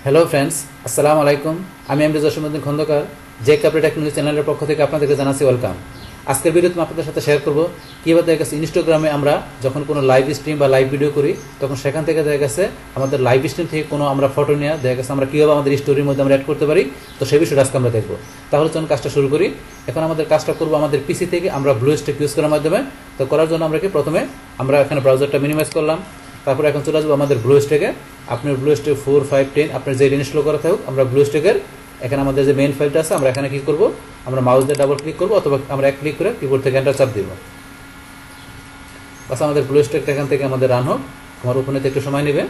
Hello friends, আসসালামু আলাইকুম। আমি এমডি জসিমউদ্দিন খন্দকার, যে কাপড় টেকনোলজি চ্যানেলের পক্ষ থেকে আপনাদেরকে জানাচ্ছি ওয়েলকাম। আজকের ভিডিওতে আমি আপনাদের সাথে শেয়ার করব কীভাবে দেখা গেছে ইনস্টাগ্রামে আমরা যখন কোনো লাইভ স্ট্রিম বা লাইভ ভিডিও করি, তখন সেখান থেকে দেখা গেছে আমাদের লাইভ স্ট্রিম থেকে কোনো আমরা ফটো নিয়ে দেখা গেছে আমরা কীভাবে আমাদের স্টোরির মধ্যে আমরা অ্যাড করতে পারি। তো সেই বিষয়টা আজকে আমরা দেখবো। তাহলে চলুন কাজটা শুরু করি। এখন আমাদের কাজটা করবো আমাদের পিসি থেকে আমরা ব্লুস্ট্যাক ইউজ করার মাধ্যমে। তো করার জন্য আমরা প্রথমে আমরা এখানে ব্রাউজারটা মিনিমাইজ করলাম। তারপরে এখন চলে আসবো আমাদের ব্লুস্ট্যাকে। আপনার ব্লুস্ট্যাক 4, 5, 10 আপনার যে ইনস্টল করা থাকুক, আমরা ব্লুস্ট্যাকের এখানে আমাদের যে মেইন ফাইলটা আছে আমরা এখানে কি করব, আমরা মাউস দিয়ে ডাবল ক্লিক করবো অথবা আমরা এক ক্লিক করে কিবোর্ড থেকে এন্টার চাপ দিব। বাস আমাদের ব্লুস্ট্যাকটা এখান থেকে আমাদের রান হোক। আমার ওপেন হতে একটু সময় নেবে।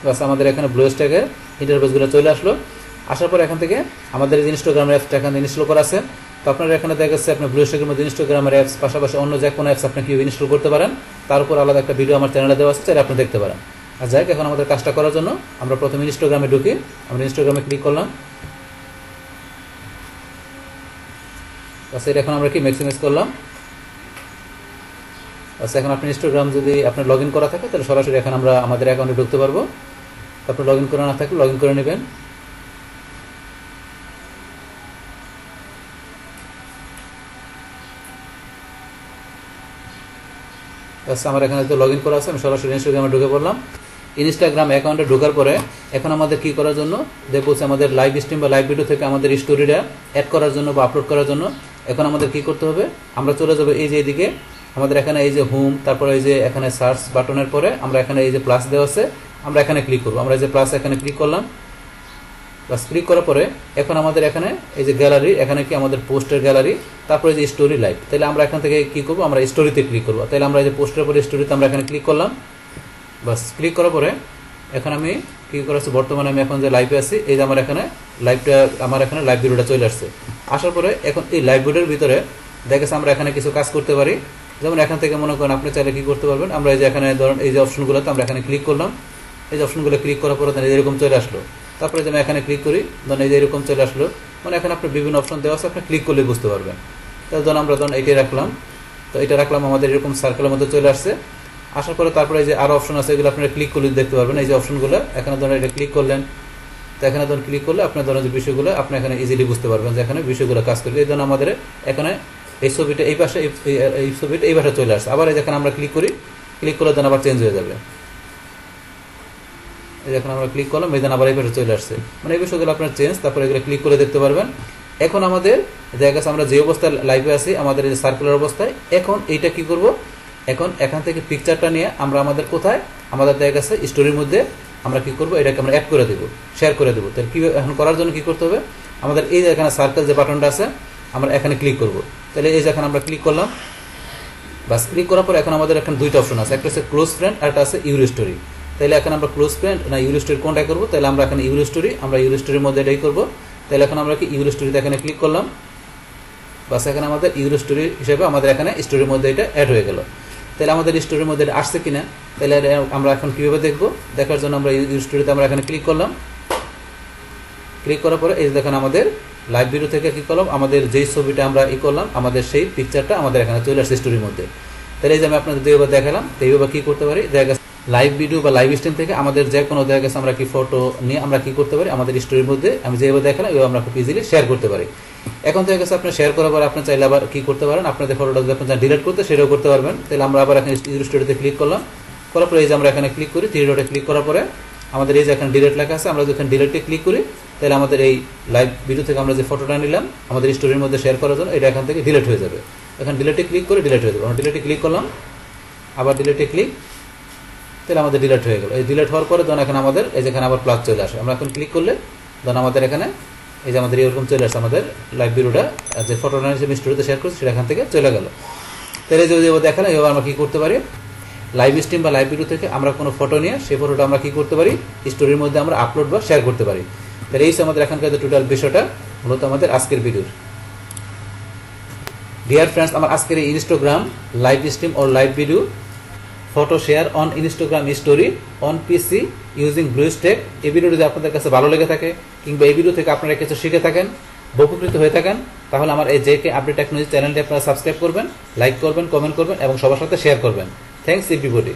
বাস আমাদের এখানে ব্লুস্ট্যাকের ইন্টারফেসগুলো চলে আসলো। আসার পর এখান থেকে আমাদের যে ইনস্টাগ্রামের অ্যাপসটা এখানে ইনস্টল করা আছে। তো আপনারা এখানে দেখা যাচ্ছে আপনার ব্লুস্ট্যাকের মধ্যে ইনস্টাগ্রামের অ্যাপস পাশাপাশি অন্য যে কোনো অ্যাপস আপনি কীভাবে ইনস্টল করতে পারেন তার উপর আলাদা একটা ভিডিও আমার চ্যানেলে দেওয়া আছে, চাইলে আপনি দেখতে পারেন। আর যাই এখন আমাদের কাজটা করার জন্য আমরা প্রথমে ইনস্টাগ্রামে ঢুকি। আমরা ইনস্টাগ্রামে ক্লিক করলাম। বাস এটা এখন আমরা কি ম্যাক্সিমাইজ করলাম। আচ্ছা, এখন আপনি ইনস্টাগ্রাম যদি আপনার লগ ইন করা থাকে তাহলে সরাসরি এখন আমরা আমাদের অ্যাকাউন্টে ঢুকতে পারবো। তারপর লগ ইন করা না থাকলে লগ ইন করে নেবেন। আচ্ছা, আমার এখানে তো লগ ইন করা আছে, আমি সরাসরি ইনস্টাগ্রামে ঢুকে পড়লাম। ইনস্টাগ্রাম অ্যাকাউন্টে ঢোকার পরে এখন আমাদের কি করার জন্য দেখবো আমাদের লাইভ স্ট্রিম বা লাইভ ভিডিও থেকে আমাদের স্টোরিটা অ্যাড করার জন্য বা আপলোড করার জন্য এখন আমাদের কি করতে হবে, আমরা চলে যাবো এই যে এদিকে আমাদের এখানে এই যে হোম, তারপরে এই যে এখানে সার্চ বাটনের পরে আমরা এখানে এই যে প্লাস দেওয়া আছে আমরা এখানে ক্লিক করবো। আমরা এই যে প্লাস এখানে ক্লিক করলাম। প্লাস ক্লিক করার পরে এখন আমাদের এখানে এই যে গ্যালারি, এখানে কি আমাদের পোস্টের গ্যালারি, তারপরে যে স্টোরি লাইভ। তাহলে আমরা এখান থেকে কি করবো, আমরা স্টোরিতে ক্লিক করবো। তাহলে আমরা এই যে পোস্টের পরে স্টোরিতে আমরা এখানে ক্লিক করলাম। বাস ক্লিক করার পরে এখন আমি কী করেছি, বর্তমানে আমি এখন যে লাইভে আছি এই যে আমার এখানে লাইভটা, আমার এখানে লাইভ ভিডিওটা চলে আসছে। আসার পরে এখন এই লাইভ ভিডিওর ভিতরে দেখেছে আমরা এখানে কিছু কাজ করতে পারি। যেমন এখান থেকে মনে করেন আপনি চাইলে কী করতে পারবেন, আমরা এই যে এখানে ধরেন এই যে অপশনগুলোতে আমরা এখানে ক্লিক করলাম। এই যে অপশনগুলো ক্লিক করার পরে এরকম চলে আসলো। তারপরে যে আমি এখানে ক্লিক করি, ধরেন এই যে এরকম চলে আসলো। মানে এখানে আপনি বিভিন্ন অপশন দেওয়া আছে, আপনি ক্লিক করলে বুঝতে পারবেন। তাহলে ধরুন আমরা এইটাই রাখলাম। তো এটা রাখলাম, আমাদের এরকম সার্কেলের মধ্যে চলে আসছে। আসার পরে তারপরে এই যে আরো অপশন আছে, এগুলো আপনারা ক্লিক করলে দেখতে পারবেন। এই যে অপশনগুলো এখানে ধরেন এটা ক্লিক করলেন, তো এখানে ধরুন ক্লিক করলে আপনার ধরেন যে বিষয়গুলো আপনি এখানে ইজিলি বুঝতে পারবেন যে এখানে বিষয়গুলো কাজ করবে। এই জন্য আমাদের এখানে এই ছবিটা এই পাশে, এই ছবিটা এই পাশে চলে আসছে। আবার এই যেখানে আমরা ক্লিক করি, ক্লিক করলে দেন আবার চেঞ্জ হয়ে যাবে। এই যখন আমরা ক্লিক করলাম এই দেন আবার এই পাশে চলে আসছে। মানে এই বিষয়গুলো আপনার চেঞ্জ, তারপরে এগুলো ক্লিক করে দেখতে পারবেন। এখন আমাদের দেখা গেছে আমরা যে অবস্থায় লাইভে আছি, আমাদের এই সার্কুলার অবস্থায়, এখন এইটা কি করব, এখন এখান থেকে পিকচারটা নিয়ে আমরা আমাদের কোথায় আমাদের দেখা গেছে স্টোরির মধ্যে আমরা কি করব, এটাকে আমরা অ্যাড করে দেবো, শেয়ার করে দেবো। তাহলে কি এখন করার জন্য কি করতে হবে, আমাদের এই যে এখানে সার্কেল যে বাটনটা আছে আমরা এখানে ক্লিক করব। তাহলে এই যে এখানে আমরা ক্লিক করলাম। বাস ক্লিক করার পর এখন আমাদের এখানে দুইটা অপশন আছে, একটা হচ্ছে ক্লোজ ফ্রেন্ড আর একটা আছে ইউর স্টোরি। তাহলে এখন আমরা ক্লোজ ফ্রেন্ড না ইউর স্টোরি কোনটা করবো, তাহলে আমরা এখানে ইউর স্টোরি, আমরা ইউর স্টোরির মধ্যে এটাই করবো। তাহলে এখন আমরা কি ইউর স্টোরিতে এখানে ক্লিক করলাম। বাস এখানে আমাদের ইউর স্টোরি হিসেবে আমাদের এখানে স্টোরির মধ্যে এটা অ্যাড হয়ে গেল। তাহলে আমাদের স্টোরির মধ্যে এটা আসছে কিনা, তাহলে আমরা এখন কীভাবে দেখবো, দেখার জন্য আমরা ইউর স্টোরিতে আমরা এখানে ক্লিক করলাম। ক্লিক করার পরে এই দেখেন আমাদের লাইভ ভিডিও থেকে কী করলাম, আমাদের যেই ছবিটা আমরা করলাম আমাদের সেই পিকচারটা আমাদের এখানে চলে আসছে স্টোরির মধ্যে। তাহলে এই যে আমি আপনাদের যেভাবে দেখালাম, তো এইভাবে কী করতে পারি, দেখা গেছে লাইভ ভিডিও বা লাইভ স্ট্রিম থেকে আমাদের যে কোনো দেখা গেছে আমরা কি ফটো নিয়ে আমরা কি করতে পারি, আমাদের স্টোরির মধ্যে আমি যেভাবে দেখালাম এভাবে আমরা খুব ইজিলি শেয়ার করতে পারি। এখন দেখা গেছে আপনি শেয়ার করার পর আপনি চাইলে আবার কি করতে পারেন, আপনাদের ফটোটা যদি আপনি ডিলিট করতে সেটাও করতে পারবেন। তাহলে আমরা আবার এখানে ইউর স্টোরিতে ক্লিক করলাম। করার পরে এই যে আমরা এখানে ক্লিক করি, থ্রি ডটে ক্লিক করার পরে আমাদের এই যে এখানে ডিলিট লেখা আছে, আমরা যখন ডিলিটে ক্লিক করি তাহলে আমাদের এই লাইভ ভিডিও থেকে আমরা যে ফটোটা নিলাম আমাদের স্টোরির মধ্যে শেয়ার করার জন্য এটা এখান থেকে ডিলিট হয়ে যাবে। এখন ডিলিটে ক্লিক করে ডিলিট হয়ে যাবে। আমরা ডিলিটে ক্লিক করলাম, আবার ডিলিটে ক্লিক, তাহলে আমাদের ডিলিট হয়ে গেল। এই ডিলিট হওয়ার পরে ধরুন এখানে আমাদের এই যেখানে আবার প্লাস চলে আসে, আমরা এখন ক্লিক করলে ধরুন আমাদের এখানে এই যে আমাদের এরকম চলে আসছে, আমাদের লাইভ ভিডিওটা যে ফটোটা হিসেবে স্টোরিতে শেয়ার করছি সেটা এখান থেকে চলে গেল। তাহলে যদি দেখালাম এভাবে আমরা কী করতে পারি, লাইভ স্ট্রিম বা লাইভ ভিডিও থেকে আমরা কোনো ফটো নিয়ে সেই ফটোটা আমরা কী করতে পারি, স্টোরির মধ্যে আমরা আপলোড বা শেয়ার করতে পারি। তাহলে এই আমাদের এখানকার যে টোটাল বিষয়টা মূলত আমাদের আজকের ভিডিওর। ডিয়ার ফ্রেন্ডস, আমার আজকের এই Instagram live stream or live video photo share on Instagram story on PC using BlueStacks, এই ভিডিও যদি আপনাদের কাছে ভালো লেগে থাকে কিংবা এই ভিডিও থেকে আপনারা কিছু শিখে থাকেন, উপকৃত হয়ে থাকেন, তাহলে আমার এই জেকে আপডেট টেকনোলজি চ্যানেলটি আপনারা সাবস্ক্রাইব করবেন, লাইক করবেন, কমেন্ট করবেন এবং সবার সাথে শেয়ার করবেন। Thanks everybody.